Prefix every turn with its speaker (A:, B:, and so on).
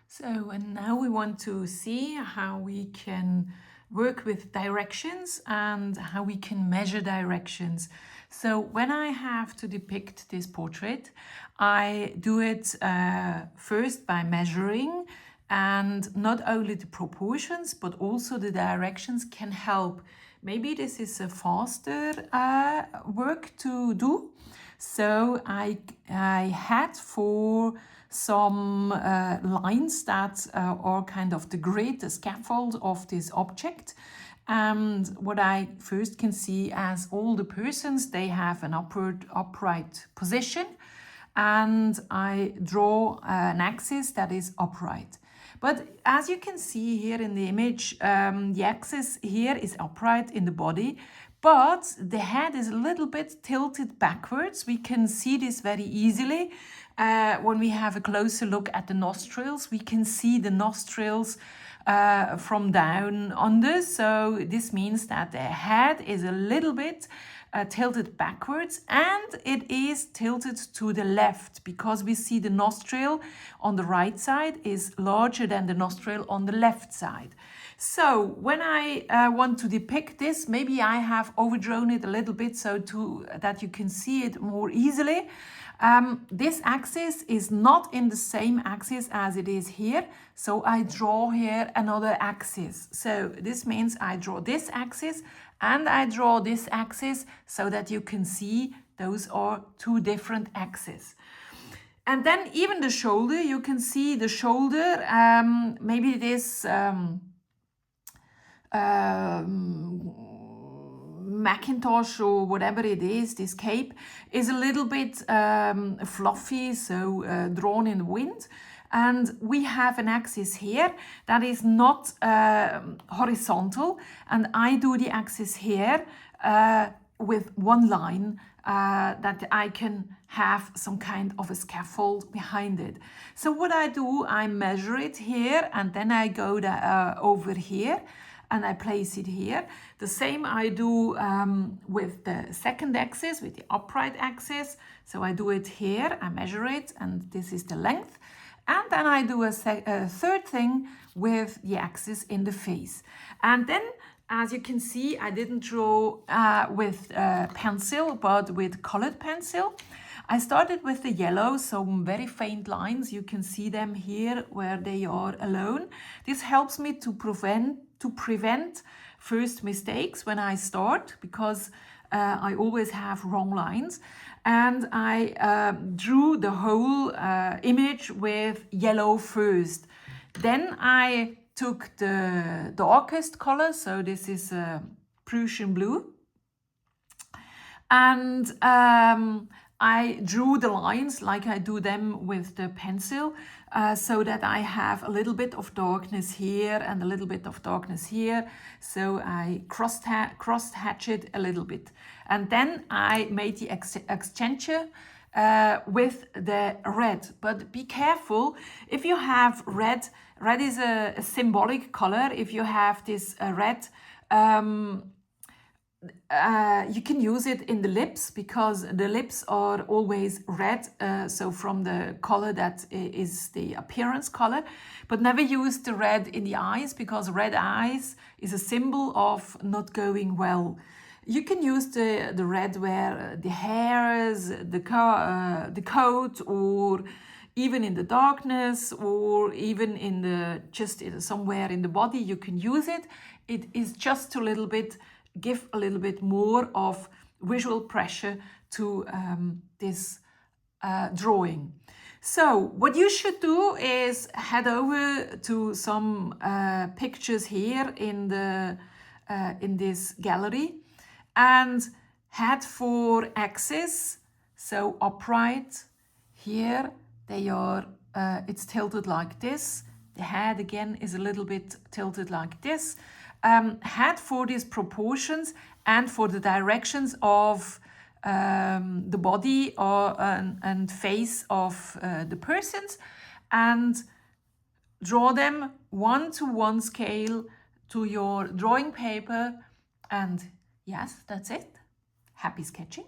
A: So, and now we want to see how we can work with directions and how we can measure directions. So when I have to depict this portrait, I do it first by measuring, and not only the proportions but also the directions can help. Maybe this is a faster work to do. So I had for some lines that are kind of the grid, the scaffold of this object. And what I first can see as all the persons, they have an upright position, and I draw an axis that is upright. But as you can see here in the image, the axis here is upright in the body, but the head is a little bit tilted backwards. We can see this very easily. When we have a closer look at the nostrils, we can see the nostrils from down under. So this means that the head is a little bit tilted backwards, and it is tilted to the left because we see the nostril on the right side is larger than the nostril on the left side. So when I want to depict this, maybe I have overdrawn it a little bit so that you can see it more easily. This axis is not in the same axis as it is here, so I draw here another axis. So this means I draw this axis and I draw this axis so that you can see those are two different axes. And then even the shoulder, you can see the shoulder, maybe this Macintosh or whatever it is, this cape is a little bit fluffy, so drawn in the wind. And we have an axis here that is not horizontal, and I do the axis here with one line that I can have some kind of a scaffold behind it. So what I do, I measure it here, and then I go over here and I place it here. The same I do with the second axis, with the upright axis. So I do it here, I measure it, and this is the length. And then I do a third thing with the axis in the face. And then, as you can see, I didn't draw with pencil, but with colored pencil. I started with the yellow, some very faint lines. You can see them here where they are alone. This helps me to prevent first mistakes when I start, because I always have wrong lines. And I drew the whole image with yellow first. Then I took the darkest color, so this is Prussian blue. And I drew the lines like I do them with the pencil, so that I have a little bit of darkness here and a little bit of darkness here. So I cross-hatch it a little bit. And then I made the extension with the red. But be careful, if you have red is a symbolic color. If you have this red, you can use it in the lips, because the lips are always red, so from the color that is the appearance color. But never use the red in the eyes, because red eyes is a symbol of not going well. You can use the red where the hairs, the coat, or even in the darkness, or even in the somewhere in the body. You can use it. It is just a little bit, give a little bit more of visual pressure to this drawing. So what you should do is head over to some pictures here in this gallery, and head for axis, so upright. Here they are, it's tilted like this. The head again is a little bit tilted like this. Head for these proportions and for the directions of the body and face of the persons, and draw them 1:1 scale to your drawing paper. And yes, that's it. Happy sketching.